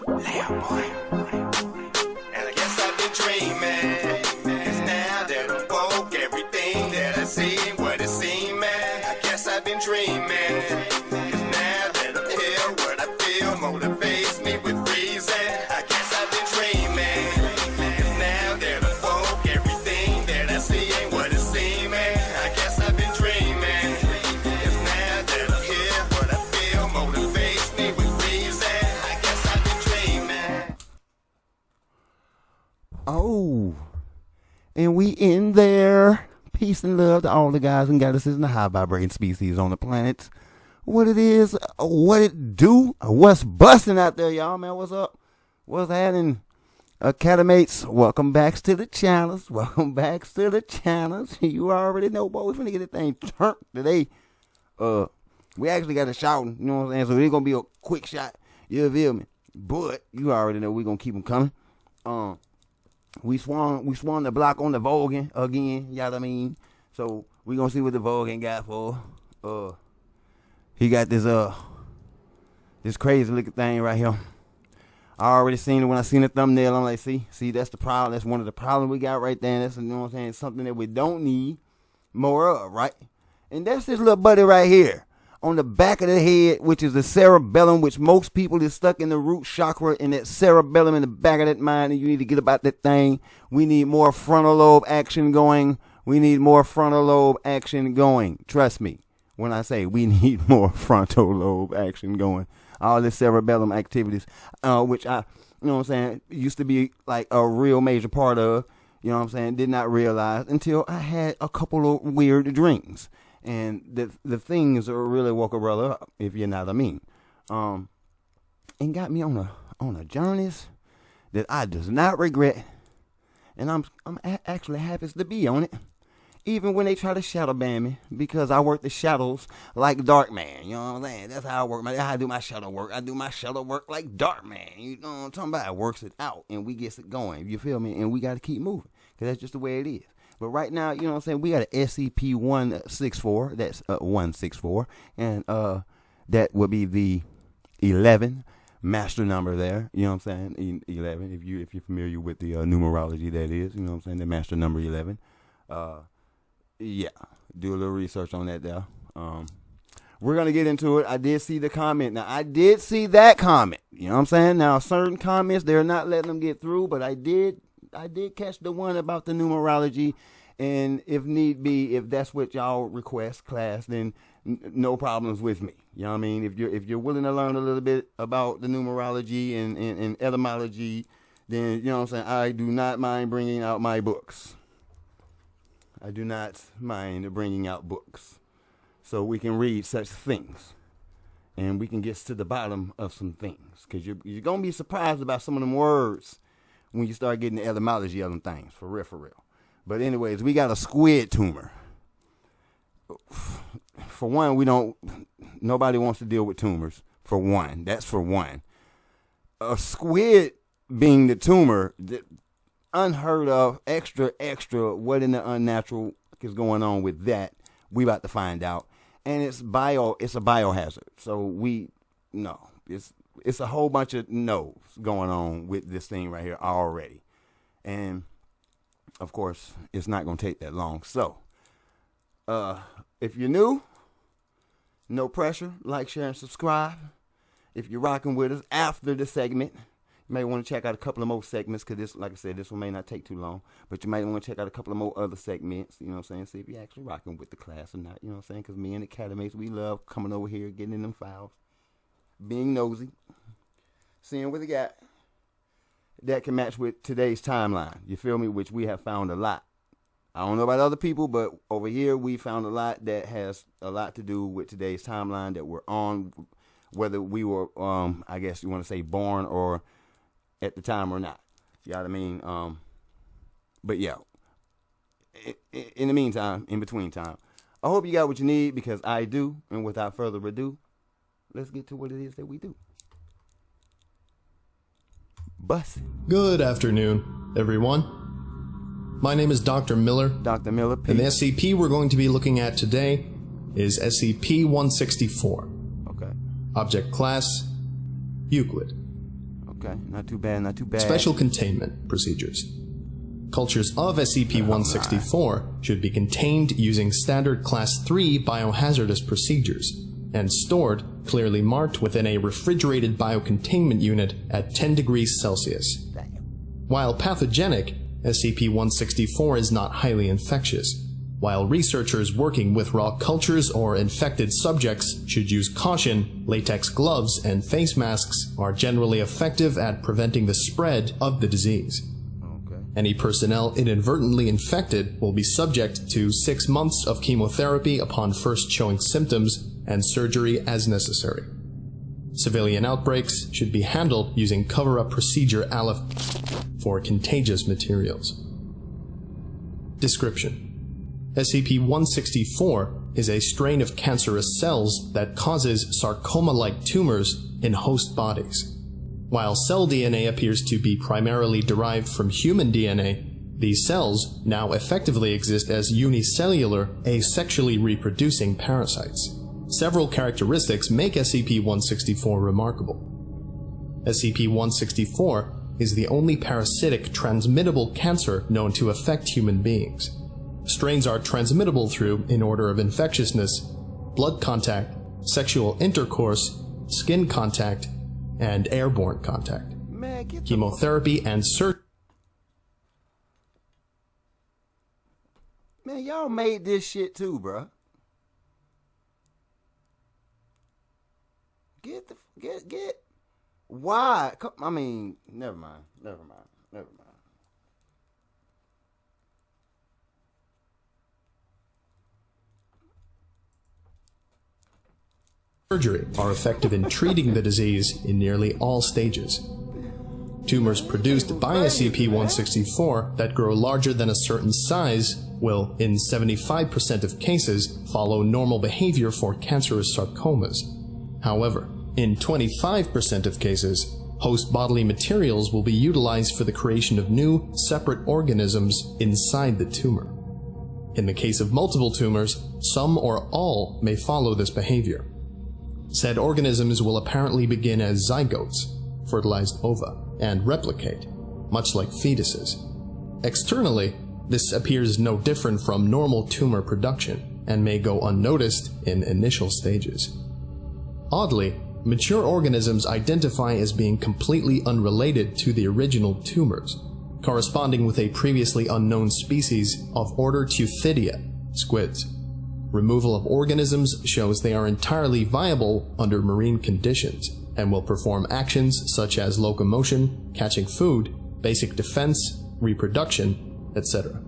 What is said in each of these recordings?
Lamb boy. And I guess I've been dreaming. Cause now that I'm woke, everything that I see ain't what it seems, man. I guess I've been dreaming. Cause now that I'm here, what I feel motivates me with reason. I guess I've been dreaming. Cause now that I'm woke, everything that I see ain't what it seems, man. I guess I've been dreaming. Cause now that I'm here, what I feel motivates me with reason. I guess I've been dreaming. Oh, and we in there. Peace and love to all the guys and goddesses and the high vibrating species on the planet. What it is, what it do, what's busting out there, y'all, man. What's up? What's happening? Academates, welcome back to the channels. Welcome back to the channels. You already know, boy, we're finna get this thing turned today. We actually got a shouting, you know what I'm saying? So it's gonna be a quick shot. You feel me? But you already know we're gonna keep them coming. We swung the block on the Volgun again, you know what I mean? So we gonna see what the Volgun got for. He got this crazy looking thing right here. I already seen it when I seen the thumbnail. I'm like, see, that's the problem. That's one of the problems we got right there. And that's, you know what I'm saying, something that we don't need more of, right? And that's this little buddy right here. On the back of the head, which is the cerebellum, which most people is stuck in the root chakra in that cerebellum in the back of that mind, and you need to get about that thing. We need more frontal lobe action going. We need more frontal lobe action going. Trust me when I say we need more frontal lobe action going. All this cerebellum activities, which I, you know what I'm saying, used to be like a real major part of, you know what I'm saying, did not realize until I had a couple of weird dreams. And the things are really woke a brother up, if you know what I mean. And got me on a journeys that I does not regret. And I'm actually happy to be on it. Even when they try to shadow ban me, because I work the shadows like Darkman. You know what I'm saying? That's how I work. That's how I do my shadow work. I do my shadow work like Darkman. You know what I'm talking about? It works it out, and we gets it going. You feel me? And we got to keep moving, because that's just the way it is. But right now, you know what I'm saying, we got an SCP-164. That's 164. And that would be the 11 master number there. You know what I'm saying? 11, if you're familiar with the numerology, that is. You know what I'm saying? The master number 11. Yeah, do a little research on that there. We're going to get into it. I did see the comment. Now, I did see that comment. You know what I'm saying? Now, certain comments, they're not letting them get through, but I did catch the one about the numerology, and if need be, if that's what y'all request, class, then no problems with me. You know what I mean? If you're willing to learn a little bit about the numerology and etymology, then, you know what I'm saying, I do not mind bringing out my books. I do not mind bringing out books so we can read such things and we can get to the bottom of some things, because you're going to be surprised about some of them words when you start getting the etymology of them things, for real. But anyways, we got a squid tumor. For one, nobody wants to deal with tumors, for one. That's for one. A squid being the tumor, unheard of, extra, what in the unnatural is going on with that? We about to find out. And it's a biohazard. So it's a whole bunch of no's going on with this thing right here already. And, of course, it's not going to take that long. So, if you're new, no pressure. Like, share, and subscribe. If you're rocking with us after the segment, you may want to check out a couple of more segments, because this, like I said, this one may not take too long. But you might want to check out a couple of more other segments, you know what I'm saying, see if you're actually rocking with the class or not, you know what I'm saying, because me and the Academates, we love coming over here, getting in them files, being nosy, seeing what they got that can match with today's timeline. You feel me? Which we have found a lot. I don't know about other people, but over here we found a lot that has a lot to do with today's timeline that we're on, whether we were, I guess you want to say, born or at the time or not. You know what I mean? But yeah, in the meantime, in between time, I hope you got what you need, because I do. And without further ado, let's get to what it is that we do. Bustin'. Good afternoon, everyone. My name is Dr. Miller. Dr. Miller, P. And the SCP we're going to be looking at today is SCP-164. Okay. Object class, Euclid. Okay, not too bad, not too bad. Special containment procedures. Cultures of SCP-164 should be contained using standard Class 3 biohazardous procedures and stored, clearly marked, within a refrigerated biocontainment unit at 10 degrees Celsius. While pathogenic, SCP-164 is not highly infectious, while researchers working with raw cultures or infected subjects should use caution. Latex gloves and face masks are generally effective at preventing the spread of the disease. Any personnel inadvertently infected will be subject to 6 months of chemotherapy upon first showing symptoms and surgery as necessary. Civilian outbreaks should be handled using cover-up procedure ALIF for contagious materials. Description: SCP-164 is a strain of cancerous cells that causes sarcoma-like tumors in host bodies. While cell DNA appears to be primarily derived from human DNA, these cells now effectively exist as unicellular, asexually reproducing parasites. Several characteristics make SCP-164 remarkable. SCP-164 is the only parasitic transmittable cancer known to affect human beings. Strains are transmittable through, in order of infectiousness, blood contact, sexual intercourse, skin contact, and airborne contact. Man, Chemotherapy and surgery. Man, y'all made this shit too, bruh. Get. Why? I mean, never mind. Surgery are effective in treating the disease in nearly all stages. Tumors produced by SCP-164 that grow larger than a certain size will, in 75% of cases, follow normal behavior for cancerous sarcomas. However, in 25% of cases, host bodily materials will be utilized for the creation of new, separate organisms inside the tumor. In the case of multiple tumors, some or all may follow this behavior. Said organisms will apparently begin as zygotes, fertilized ova, and replicate, much like fetuses. Externally, this appears no different from normal tumor production and may go unnoticed in initial stages. Oddly, mature organisms identify as being completely unrelated to the original tumors, corresponding with a previously unknown species of order Teuthidia, squids. Removal of organisms shows they are entirely viable under marine conditions and will perform actions such as locomotion, catching food, basic defense, reproduction, etc.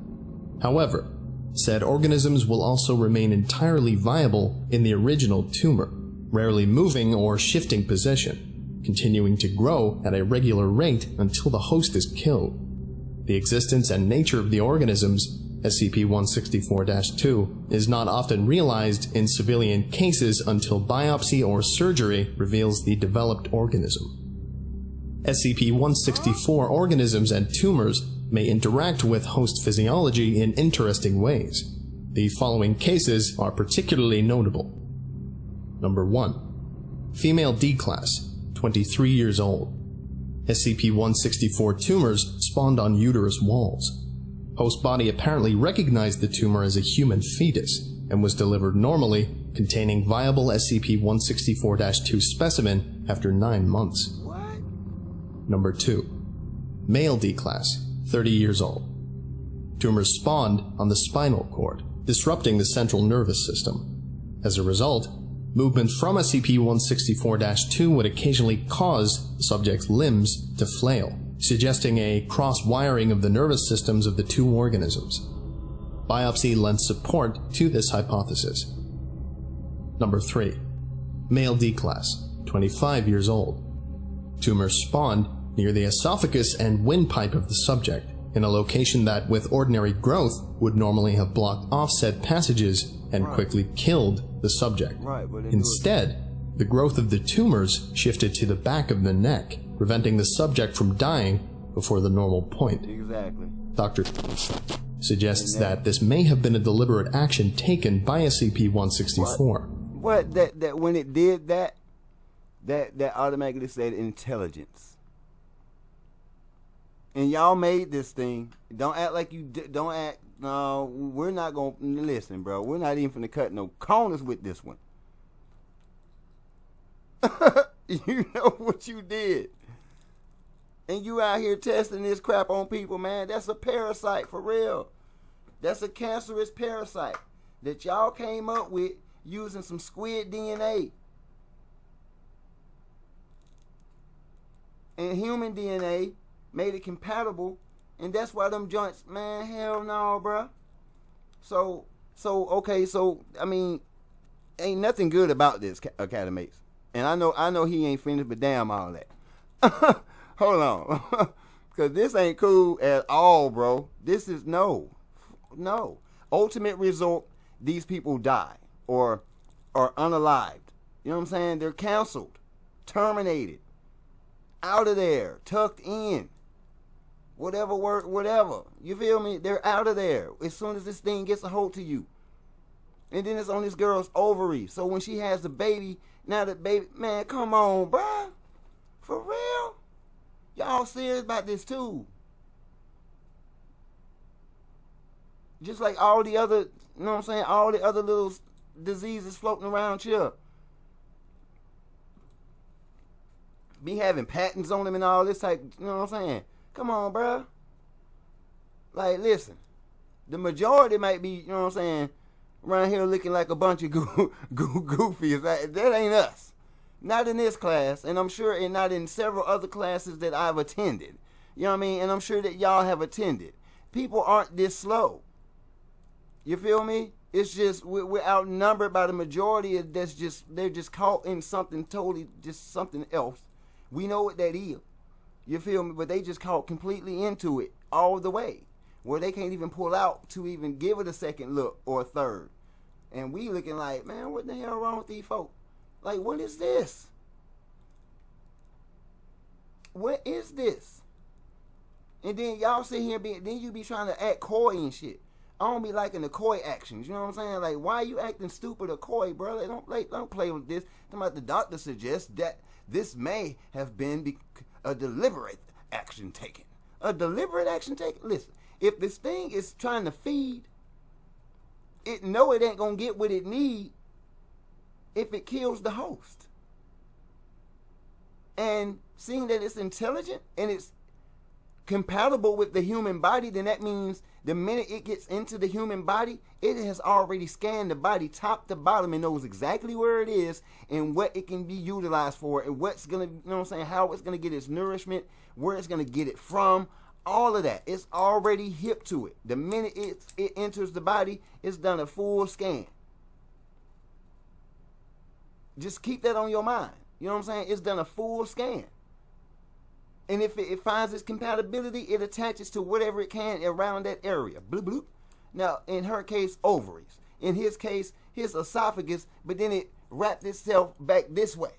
However, said organisms will also remain entirely viable in the original tumor, rarely moving or shifting position, continuing to grow at a regular rate until the host is killed. The existence and nature of the organisms, SCP-164-2, is not often realized in civilian cases until biopsy or surgery reveals the developed organism. SCP-164 organisms and tumors may interact with host physiology in interesting ways. The following cases are particularly notable. Number 1. Female D-Class, 23 years old. SCP-164 tumors spawned on uterus walls. Host body apparently recognized the tumor as a human fetus and was delivered normally, containing viable SCP-164-2 specimen after 9 months. What? Number 2. Male D-Class, 30 years old. Tumors spawned on the spinal cord, disrupting the central nervous system. As a result, movement from SCP-164-2 would occasionally cause the subject's limbs to flail, suggesting a cross-wiring of the nervous systems of the two organisms. Biopsy lends support to this hypothesis. Number 3. Male D-Class, 25 years old. Tumors spawned near the esophagus and windpipe of the subject, in a location that, with ordinary growth, would normally have blocked offset passages and quickly killed the subject. Instead, the growth of the tumors shifted to the back of the neck, preventing the subject from dying before the normal point. Exactly. Dr. suggests that this may have been a deliberate action taken by SCP-164. What? That when it did that automatically said intelligence. And y'all made this thing. Don't act like you don't act. No, we're not gonna listen, bro. We're not even finna cut no corners with this one. You know what you did, and you out here testing this crap on people, man. That's a parasite for real. That's a cancerous parasite that y'all came up with using some squid DNA and human DNA. Made it compatible, and that's why them joints, man, hell no, bruh. So, okay, so, I mean, ain't nothing good about this, Academates. And I know he ain't finished, but damn all that. Hold on. Because this ain't cool at all, bro. This is, no. Ultimate result, these people die, or are unalived. You know what I'm saying? They're canceled, terminated, out of there, tucked in. Whatever word, whatever. You feel me? They're out of there as soon as this thing gets a hold to you. And then it's on this girl's ovary. So when she has the baby, now the baby, man, come on, bruh. For real? Y'all serious about this too? Just like all the other, you know what I'm saying? All the other little diseases floating around here. Be having patents on them and all this type, you know what I'm saying? Come on, bro. Like, listen. The majority might be, you know what I'm saying, around here looking like a bunch of goofies. That ain't us. Not in this class, and I'm sure, and not in several other classes that I've attended. You know what I mean? And I'm sure that y'all have attended. People aren't this slow. You feel me? It's just, we're outnumbered by the majority that's just, they're just caught in something totally, just something else. We know what that is. You feel me? But they just caught completely into it all the way, where they can't even pull out to even give it a second look or a third. And we looking like, man, what the hell wrong with these folk? Like, what is this? What is this? And then y'all sit here, then you be trying to act coy and shit. I don't be liking the coy actions. You know what I'm saying? Like, why are you acting stupid or coy, bro? Like, don't play with this. The doctor suggests that this may have been a deliberate action taken. A deliberate action taken? Listen, if this thing is trying to feed, it know it ain't gonna get what it need if it kills the host. And seeing that it's intelligent and it's compatible with the human body, then that means the minute it gets into the human body, it has already scanned the body top to bottom and knows exactly where it is and what it can be utilized for and what's gonna, you know what I'm saying, how it's gonna get its nourishment, where it's gonna get it from, all of that. It's already hip to it. The minute it enters the body, it's done a full scan. Just keep that on your mind. You know what I'm saying? It's done a full scan. And if it finds its compatibility, it attaches to whatever it can around that area. Bloop, bloop. Now, in her case, ovaries. In his case, his esophagus, but then it wrapped itself back this way.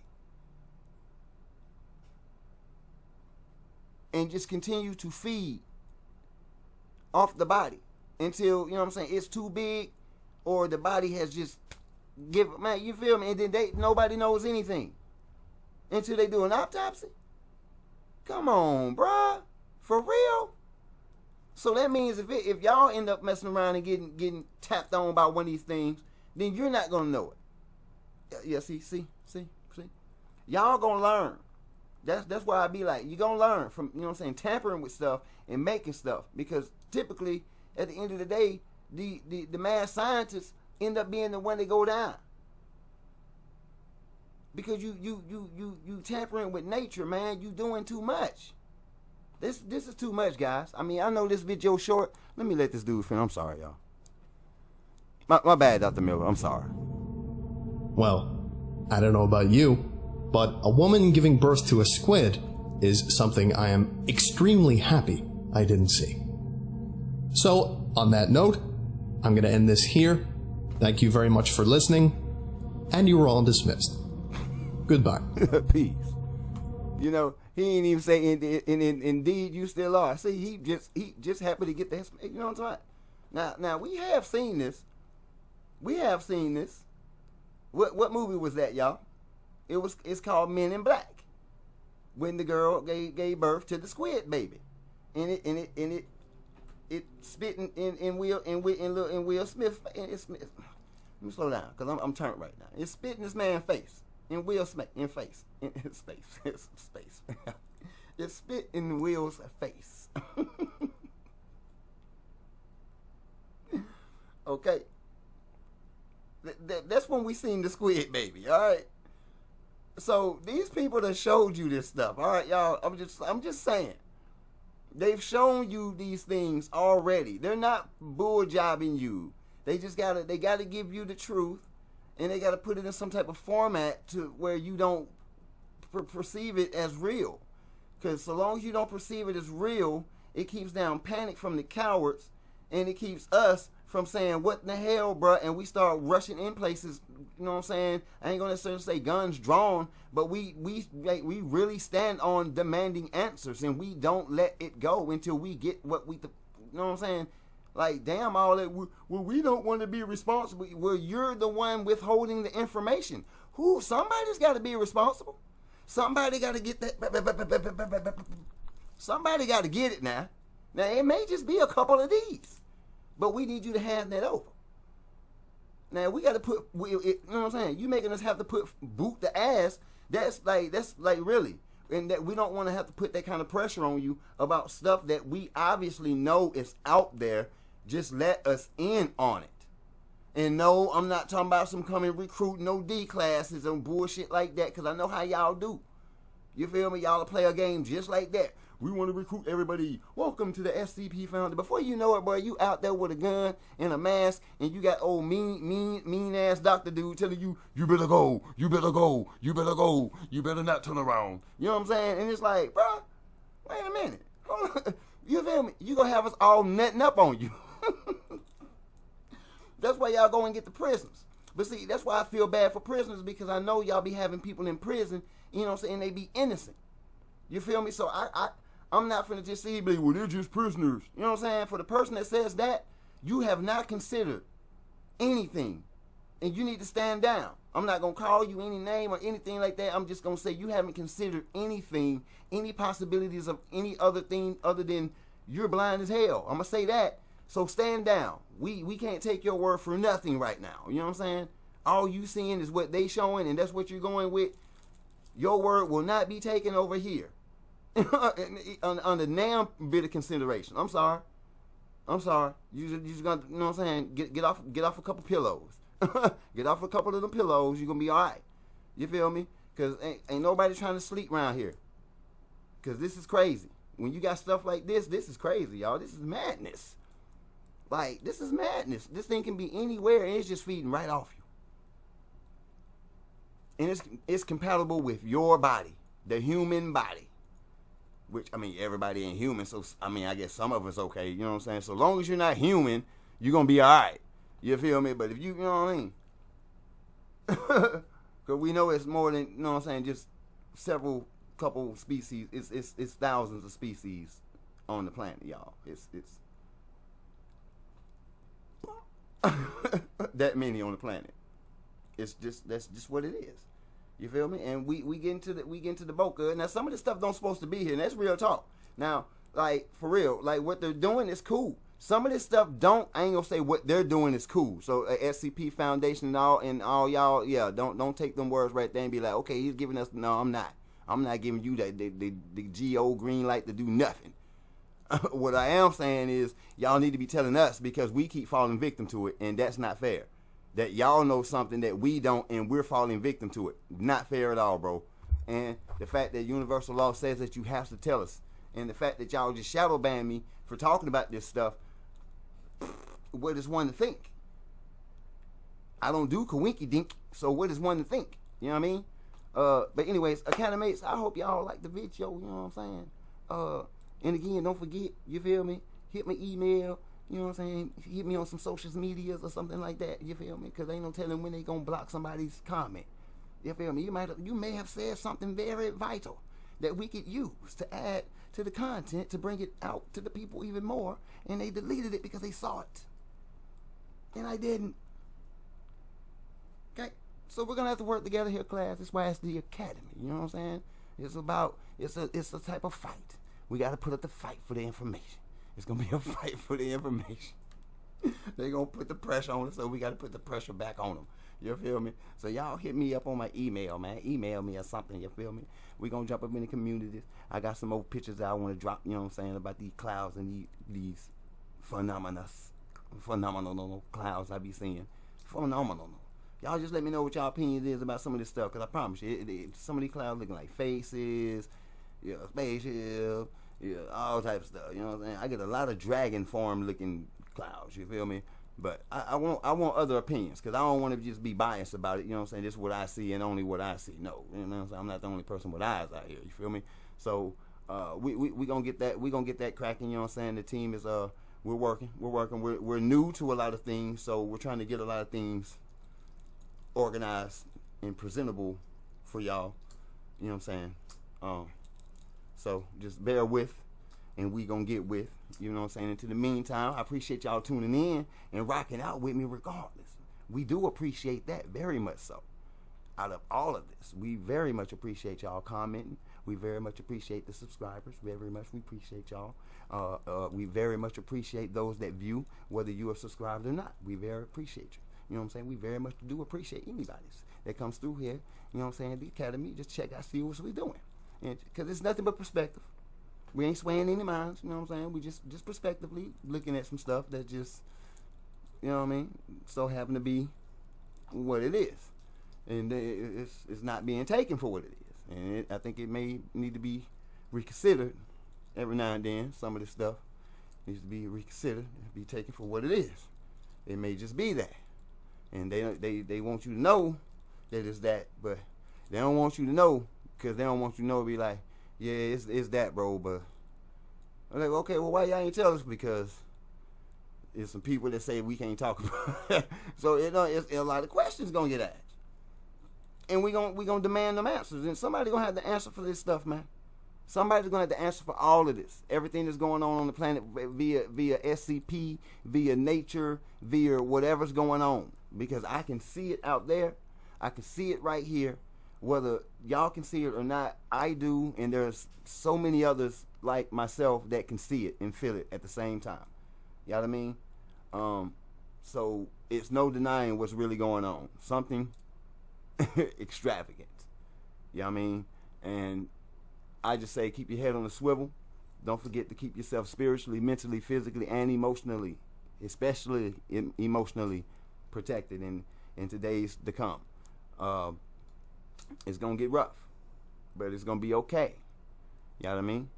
And just continue to feed off the body until, you know what I'm saying, it's too big or the body has just given, man, you feel me? And then nobody knows anything until they do an autopsy. Come on, bruh. For real? So that means if y'all end up messing around and getting tapped on by one of these things, then you're not going to know it. Yeah, see? Y'all going to learn. That's why I be like, you're going to learn from, you know what I'm saying, tampering with stuff and making stuff. Because typically, at the end of the day, the mad scientists end up being the one that go down. Because you tampering with nature, man. You doing too much. This is too much, guys. I mean, I know this video short. Let me let this dude finish. I'm sorry, y'all. My bad, Dr. Miller. I'm sorry. Well, I don't know about you, but a woman giving birth to a squid is something I am extremely happy I didn't see. So, on that note, I'm going to end this here. Thank you very much for listening, and you are all dismissed. Goodbye. Peace. You know, he ain't even say, indeed, you still are. See, he just happened to get that. You know what I'm talking? Now we have seen this. What movie was that, y'all? It's called Men in Black. When the girl gave birth to the squid baby. it spitting in Will Smith. Let me slow down, cause I'm turned right now. It's spitting this man's face in Will Smith in face in his space. It's space. It spit in Will's face. Okay. That's when we seen the squid baby. All right. So these people that showed you this stuff. All right, y'all. I'm just saying. They've shown you these things already. They're not bull jobbing you. They gotta give you the truth, and they gotta put it in some type of format to where you don't perceive it as real. Because so long as you don't perceive it as real, it keeps down panic from the cowards, and it keeps us from saying, what in the hell, bruh, and we start rushing in places, you know what I'm saying? I ain't gonna necessarily say guns drawn, but we really stand on demanding answers, and we don't let it go until we get what you know what I'm saying? Like, damn, all that, well, we don't want to be responsible. Well, you're the one withholding the information. Somebody's got to be responsible. Somebody got to get that. Somebody got to get it now. Now, it may just be a couple of these, but we need you to hand that over. Now, we got to you know what I'm saying? You making us have to boot the ass. That's like really. And that we don't want to have to put that kind of pressure on you about stuff that we obviously know is out there. Just let us in on it. And no, I'm not talking about some coming recruit no D classes and bullshit like that, because I know how y'all do. You feel me? Y'all play a game just like that. We want to recruit everybody. Welcome to the SCP Foundation. Before you know it, boy, you out there with a gun and a mask, and you got old mean ass doctor dude telling you, you better go, you better go, you better go, you better not turn around. You know what I'm saying? And it's like, bro, wait a minute. Hold on. You feel me? You gonna have us all nutting up on you. That's why y'all go and get the prisoners. But see, that's why I feel bad for prisoners, because I know y'all be having people in prison, you know what I'm saying, they be innocent. You feel me? So I'm not finna just say, well, they're just prisoners. You know what I'm saying? For the person that says that, you have not considered anything. And you need to stand down. I'm not gonna call you any name or anything like that. I'm just gonna say you haven't considered anything, any possibilities of any other thing other than you're blind as hell. I'm gonna say that. So stand down. We can't take your word for nothing right now. You know what I'm saying? All you seeing is what they showing, and that's what you're going with. Your word will not be taken over here. on the damn bit of consideration. I'm sorry. You just gonna, you know what I'm saying? Get off a couple pillows. Get off a couple of them pillows. You're gonna be all right. You feel me? Cause ain't nobody trying to sleep around here. Cause this is crazy. When you got stuff like this is crazy, y'all. This is madness. Like, this is madness. This thing can be anywhere, and it's just feeding right off you. And it's compatible with your body, the human body. Which, I mean, everybody ain't human, so, I mean, I guess some of us okay, you know what I'm saying? So long as you're not human, you're going to be all right. You feel me? But if you know what I mean? Because we know it's more than, you know what I'm saying, just couple species. It's thousands of species on the planet, y'all. It's that many on the planet. That's just what it is. You feel me? And we get into the Boca. Now some of this stuff don't supposed to be here, and that's real talk. Now, like, for real, like, what they're doing is cool. Some of this stuff I ain't gonna say what they're doing is cool. So SCP Foundation and all y'all, yeah, don't take them words right there and be like, okay, he's giving us. No, I'm not. I'm not giving you the GO green light to do nothing. What I am saying is y'all need to be telling us, because we keep falling victim to it, and that's not fair. That y'all know something that we don't, and we're falling victim to it. Not fair at all, bro. And the fact that universal law says that you have to tell us, and the fact that y'all just shadow ban me for talking about this stuff, what is one to think? I don't do kawinky dink, so what is one to think? You know what I mean? But anyways, Academates, I hope y'all like the video, you know what I'm saying? And again, don't forget, you feel me? Hit my email, you know what I'm saying? Hit me on some social medias or something like that, you feel me? Because ain't no telling when they gonna block somebody's comment. You feel me? You may have said something very vital that we could use to add to the content to bring it out to the people even more, and they deleted it because they saw it. And I didn't. Okay? So we're gonna have to work together here, class. That's why it's the academy. You know what I'm saying? It's a type of fight. We got to put up the fight for the information. It's going to be a fight for the information. They're going to put the pressure on us, so we got to put the pressure back on them. You feel me? So y'all hit me up on my email, man. Email me or something, you feel me? We going to jump up in the communities. I got some more pictures that I want to drop, you know what I'm saying, about these clouds and these phenomenal clouds I be seeing. Phenomenal. Y'all just let me know what y'all opinion is about some of this stuff, because I promise you, some of these clouds looking like faces, spaceship, all types of stuff, you know what I'm saying? I get a lot of dragon form looking clouds, you feel me? But I want other opinions, because I don't want to just be biased about it, you know what I'm saying? This is what I see and only what I see. No, you know what I'm saying? I'm not the only person with eyes out here, you feel me? So we gonna get that cracking, you know what I'm saying? The team is we're working. We're new to a lot of things, so we're trying to get a lot of things organized and presentable for y'all, you know what I'm saying? So just bear with, and we gonna get with, you know what I'm saying? Until the meantime, I appreciate y'all tuning in and rocking out with me regardless. We do appreciate that very much so. Out of all of this, we very much appreciate y'all commenting. We very much appreciate the subscribers. Very much we appreciate y'all. We very much appreciate those that view, whether you are subscribed or not. We very appreciate you. You know what I'm saying? We very much do appreciate anybody that comes through here. You know what I'm saying? The Academy, just check out, see what we doing. Because it's nothing but perspective. We ain't swaying any minds, you know what I'm saying? We just prospectively looking at some stuff that just, you know what I mean, so happen to be what it is. And it's not being taken for what it is. And I think it may need to be reconsidered every now and then. Some of this stuff needs to be reconsidered and be taken for what it is. It may just be that. And they want you to know that it's that, but they don't want you to know, because they don't want you to know, be like, yeah, it's that, bro. But I'm like, okay, well, why y'all ain't tell us? Because there's some people that say we can't talk about it. So it's a lot of questions gonna get asked, and we gonna demand them answers, and somebody gonna have the answer for this stuff, man. Somebody's gonna have the answer for all of this, everything that's going on the planet via SCP, via nature, via whatever's going on. Because I can see it out there, I can see it right here. Whether y'all can see it or not, I do, and there's so many others like myself that can see it and feel it at the same time. You know what I mean? So it's no denying what's really going on. Something extravagant. You know what I mean? And I just say keep your head on the swivel. Don't forget to keep yourself spiritually, mentally, physically, and emotionally, especially emotionally protected in today's to come. It's gonna get rough, but it's gonna be okay. You know what I mean?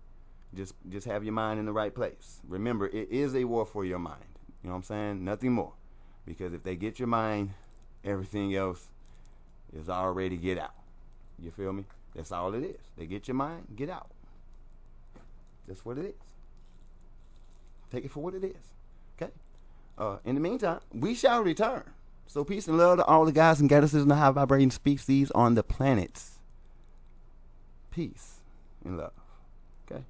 Just have your mind in the right place. Remember, it is a war for your mind. You know what I'm saying? Nothing more. Because if they get your mind, everything else is already get out. You feel me? That's all it is. They get your mind, get out. That's what it is. Take it for what it is. Okay? In the meantime, we shall return. So peace and love to all the guys and goddesses and the high vibrating species on the planets. Peace and love. Okay?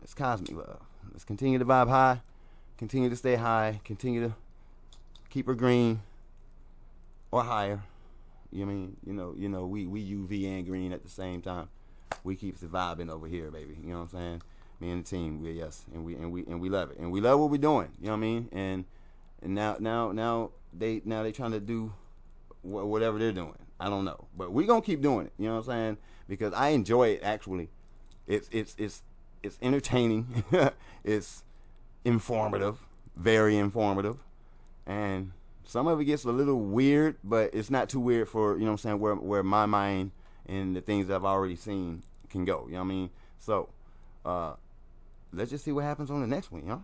It's cosmic love. Let's continue to vibe high. Continue to stay high. Continue to keep her green or higher. You know what I mean? We UV and green at the same time. We keep the vibing over here, baby. You know what I'm saying? Me and the team, we love it. And we love what we're doing. You know what I mean? And now they trying to do whatever they're doing. I don't know, but we gonna keep doing it. You know what I'm saying? Because I enjoy it. Actually, it's entertaining. It's informative, very informative, and some of it gets a little weird, but it's not too weird for, you know what I'm saying, where my mind and the things that I've already seen can go. You know what I mean? So let's just see what happens on the next one, you know.